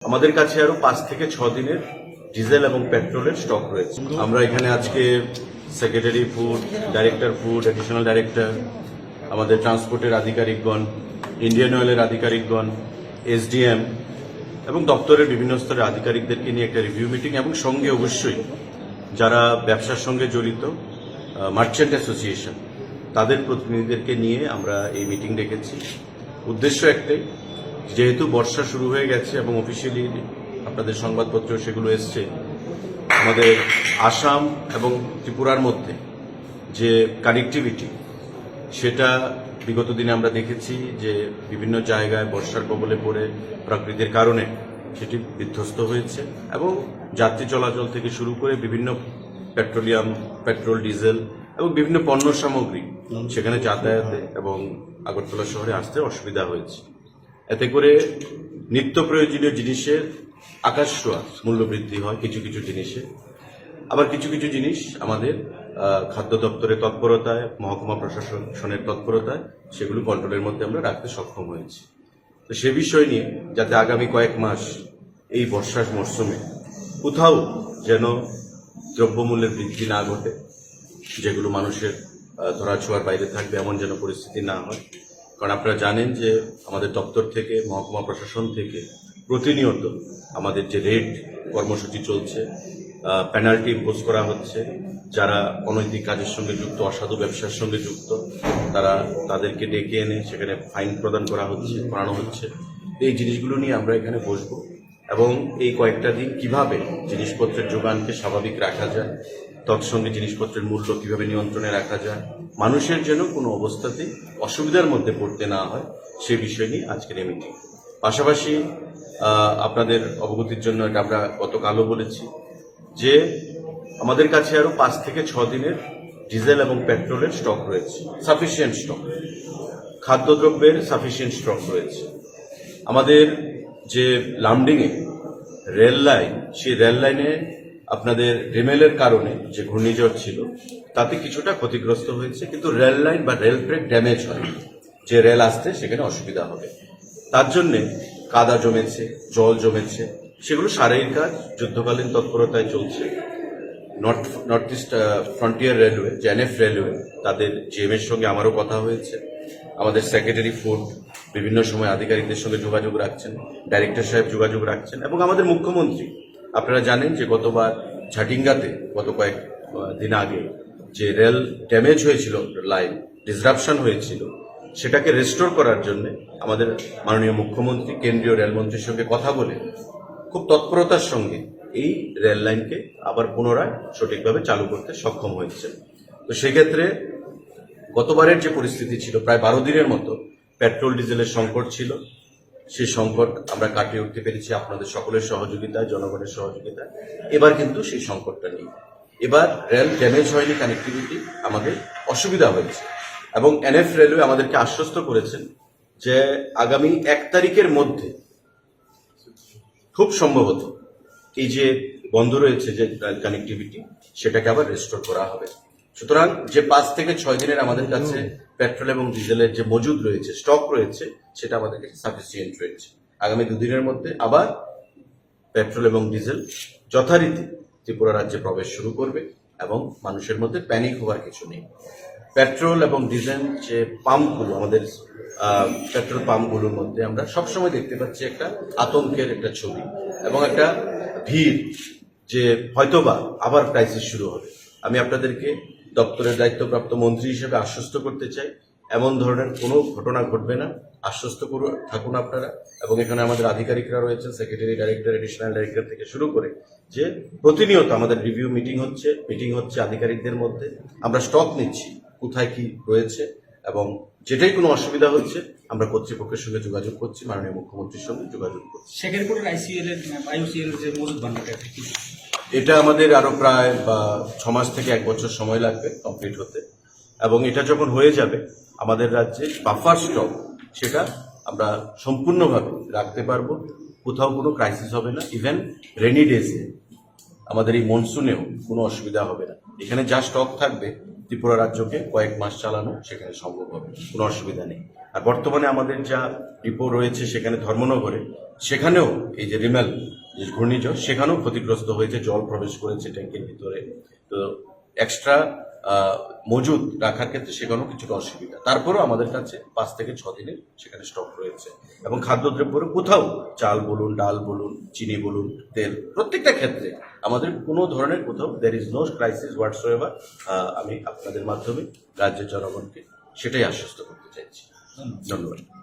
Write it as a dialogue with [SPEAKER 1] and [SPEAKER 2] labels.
[SPEAKER 1] আমাদের কাছে আরো 5 থেকে 6 দিনের ডিজেল এবং পেট্রোলের স্টক রয়েছে। আমরা এখানে আজকে secretary food, director food, additional director, আমাদের ট্রান্সপোর্টের আধিকারিকগণ, ইন্ডিয়ান অয়েলের আধিকারিকগণ, এসডিএম এবং দপ্তরের বিভিন্ন স্তরের আধিকারিকদেরকে নিয়ে একটা রিভিউ মিটিং এবং সঙ্গে অবশ্যই যারা ব্যবসার সঙ্গে জড়িত মার্চেন্ট অ্যাসোসিয়েশন তাদের প্রতিনিধিদেরকে নিয়ে আমরা এই মিটিং ডেকেছি। উদ্দেশ্য একটাই, যেহেতু বর্ষা শুরু হয়ে গেছে এবং অফিসিয়ালি আপনাদের সংবাদপত্র সেগুলো এসছে, আমাদের আসাম এবং ত্রিপুরার মধ্যে যে কানেক্টিভিটি সেটা বিগত দিনে আমরা দেখেছি যে বিভিন্ন জায়গায় বর্ষার কবলে পড়ে প্রকৃতির কারণে সেটি বিধ্বস্ত হয়েছে এবং যাত্রী চলাচল থেকে শুরু করে বিভিন্ন পেট্রোলিয়াম, পেট্রোল, ডিজেল এবং বিভিন্ন পণ্য সামগ্রী সেখানে যাতায়াতে এবং আগরতলা শহরে আসতে অসুবিধা হয়েছে। এতে করে নিত্য প্রয়োজনীয় জিনিসের আকাশ ছোঁয়া মূল্য বৃদ্ধি হয় কিছু কিছু জিনিসে, আবার কিছু কিছু জিনিস আমাদের খাদ্য দপ্তরের তৎপরতায়, মহকুমা প্রশাসনের তৎপরতায় সেগুলো কন্ট্রোলের মধ্যে আমরা রাখতে সক্ষম হয়েছি। তো সে বিষয় নিয়ে যাতে আগামী কয়েক মাস এই বর্ষার মরশুমে কোথাও যেন দ্রব্যমূল্যের বৃদ্ধি না ঘটে, যেগুলো মানুষের ধরাছোঁয়ার বাইরে থাকবে এমন যেন পরিস্থিতি না হয়। কারণ আপনারা জানেন যে আমাদের দপ্তর থেকে, মহকুমা প্রশাসন থেকে প্রতিনিয়ত আমাদের যে রেড কর্মসূচি চলছে, পেনাল্টি ইম্পোজ করা হচ্ছে, যারা অনৈতিক কাজের সঙ্গে যুক্ত, অসাধু ব্যবসার সঙ্গে যুক্ত, তাদেরকে ডেকে এনে সেখানে ফাইন প্রদান করানো হচ্ছে। এই জিনিসগুলো নিয়ে আমরা এখানে বসবো এবং এই কয়েকটা দিন কিভাবে জিনিসপত্রের যোগানকে স্বাভাবিক রাখা যায়, তৎসঙ্গে জিনিসপত্রের মূল্য কিভাবে নিয়ন্ত্রণে রাখা যায়, মানুষের যেন কোনো অবস্থাতেই অসুবিধার মধ্যে পড়তে না হয়, সে বিষয় নিয়ে আজকের এই মিটিং। পাশাপাশি আপনাদের অবগতির জন্য এটা আমরা গতকালও বলেছি যে আমাদের কাছে আরো 5 থেকে 6 দিনের ডিজেল এবং পেট্রোলের স্টক রয়েছে, সাফিসিয়েন্ট স্টক, খাদ্যদ্রব্যের সাফিসিয়েন্ট স্টক রয়েছে। আমাদের যে লামডিংয়ে রেল লাইন, সেই রেল লাইনে আপনাদের রেমেলের কারণে যে ঘূর্ণিঝড় ছিল তাতে কিছুটা ক্ষতিগ্রস্ত হয়েছে, কিন্তু রেল লাইন বা রেল ট্র্যাক ড্যামেজ হয়, যে রেল আসতে সেখানে অসুবিধা হবে। তার জন্যে কাদা জমেছে, জল জমেছে, সেগুলো সারাইয়ের কাজ যুদ্ধকালীন তৎপরতায় চলছে। নর্থ ইস্ট ফ্রন্টিয়ার রেলওয়ে, যে এনএফ রেলওয়ে, তাদের জিএম এর সঙ্গে আমারও কথা হয়েছে। আমাদের সেক্রেটারি ফুড বিভিন্ন সময় আধিকারিকদের সঙ্গে যোগাযোগ রাখছেন, ডাইরেক্টর সাহেব যোগাযোগ রাখছেন এবং আমাদের মুখ্যমন্ত্রী, আপনারা জানেন যে গতবার ঝাটিঙ্গাতে গত কয়েক দিন আগে যে রেল ড্যামেজ হয়েছিল, লাইন ডিসরাপশন হয়েছিল, সেটাকে রেস্টোর করার জন্য আমাদের মাননীয় মুখ্যমন্ত্রী কেন্দ্রীয় রেলমন্ত্রীর সঙ্গে কথা বলে খুব তৎপরতার সঙ্গে এই রেল লাইনকে আবার পুনরায় সঠিকভাবে চালু করতে সক্ষম হয়েছে। তো সেক্ষেত্রে গতবারের যে পরিস্থিতি ছিল, প্রায় 12 দিনের মতো পেট্রোল ডিজেলের সংকট ছিল, সেই সংকট আমরা কাটিয়ে উঠতে পেরেছি আপনাদের সকলের সহযোগিতায়, জনগণের সহযোগিতায়। এবার কিন্তু সেই সংকটটা নেই। এবার রেল ড্যামেজ হয়নি, কানেক্টিভিটি আমাদের অসুবিধা হয়েছে এবং এনএফ রেলওয়ে আমাদেরকে আশ্বস্ত করেছেন যে আগামী 1 তারিখের মধ্যে খুব সম্ভবত এই যে বন্ধ রয়েছে যে কানেক্টিভিটি, সেটাকে আবার রেস্টোর করা হবে। সুতরাং যে 5 থেকে 6 দিনের আমাদের কাছে পেট্রোল এবং ডিজেলের যে মজুদ রয়েছে, স্টক রয়েছে, সেটা আমাদের কাছে সাফিসিয়েন্ট রয়েছে। আগামী 2 দিনের মধ্যে আবার পেট্রোল এবং ডিজেল যথারীতি ত্রিপুরা রাজ্যে প্রবেশ শুরু করবে এবং মানুষের মধ্যে প্যানিক হওয়ার কিছু নেই। পেট্রোল এবং ডিজেল যে পাম্পগুলো, আমাদের পেট্রোল পাম্পগুলোর মধ্যে আমরা সবসময় দেখতে পাচ্ছি একটা আতঙ্কের একটা ছবি এবং একটা ভিড়, যে হয়তোবা আবার ক্রাইসিস শুরু হবে। আমি আপনাদেরকে দপ্তরের দায়িত্বপ্রাপ্ত মন্ত্রী হিসেবে আশ্বস্ত করতে চাই, এমন ধরনের কোনো ঘটনা ঘটবে না। আশ্বস্ত থাকুন আপনারা। এবং এখানে আমাদের আধিকারিকরা রয়েছেন, সেক্রেটারি, ডাইরেক্টর, এডিশনাল ডাইরেক্টর থেকে শুরু করে, যে প্রতিনিয়ত আমাদের রিভিউ মিটিং হচ্ছে আধিকারিকদের মধ্যে। আমরা স্টক নিচ্ছি কোথায় কি রয়েছে এবং যেটাই কোনো অসুবিধা হচ্ছে আমরা কর্তৃপক্ষের সঙ্গে যোগাযোগ করছি, মাননীয় মুখ্যমন্ত্রীর সঙ্গে যোগাযোগ করছি।
[SPEAKER 2] শেখেরপুরের আইওসিএল যে মজুদ ভান্ডারটা
[SPEAKER 1] এটা আমাদের আরো প্রায় 6 মাস থেকে 1 বছর সময় লাগবে কমপ্লিট হতে, এবং এটা যখন হয়ে যাবে আমাদের রাজ্যে বাফার স্টক সেটা আমরা সম্পূর্ণভাবে রাখতে পারবো, কোথাও কোনো ক্রাইসিস হবে না। ইভেন রেনি ডেজে আমাদের এই মনসুনেও কোনো অসুবিধা হবে না। এখানে যা স্টক থাকবে ত্রিপুরা রাজ্যকে কয়েক মাস চালানো সেখানে সম্ভব হবে, কোনো অসুবিধা নেই। আর বর্তমানে আমাদের যা ডিপো রয়েছে সেখানে ধর্মনগরে, সেখানেও এই যে রিমেল যে ঘূর্ণিঝড়, সেখানেও ক্ষতিগ্রস্ত হয়েছে, জল প্রবেশ করেছে ট্যাঙ্কের ভিতরে। তো এক্সট্রা মজুদ রাখার ক্ষেত্রে সেখানেও কিছুটা অসুবিধা। তারপরেও আমাদের কাছে 5 থেকে 6 দিনের সেখানে স্টক রয়েছে। এবং খাদ্যদ্রব্যের কোথাও চাল বলুন, ডাল বলুন, চিনি বলুন, তেল, প্রত্যেকটা ক্ষেত্রে আমাদের কোনো ধরনের কোথাও দ্যার ইজ নো ক্রাইসিস হোয়াটসোএভার। আমি আপনাদের মাধ্যমে রাজ্যের জনগণকে সেটাই আশ্বস্ত করতে চাইছি। ধন্যবাদ।